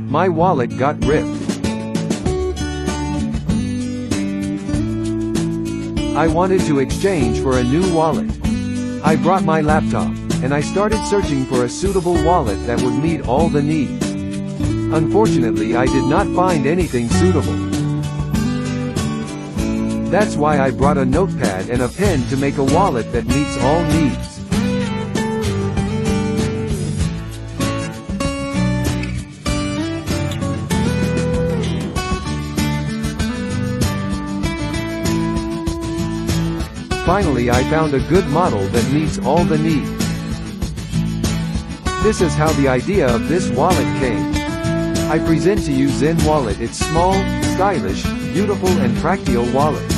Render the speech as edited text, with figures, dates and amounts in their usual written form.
my wallet got ripped. I wanted to exchange for a new wallet. I brought my laptop, and I started searching for a suitable wallet that would meet all the needs. Unfortunately, I did not find anything suitable. That's why I brought a notepad and a pen to make a wallet that meets all needs. Finally, I found a good model that meets all the needs. This is how the idea of this wallet came. I present to you ZEN Wallet. It's small, stylish, beautiful and practical wallet.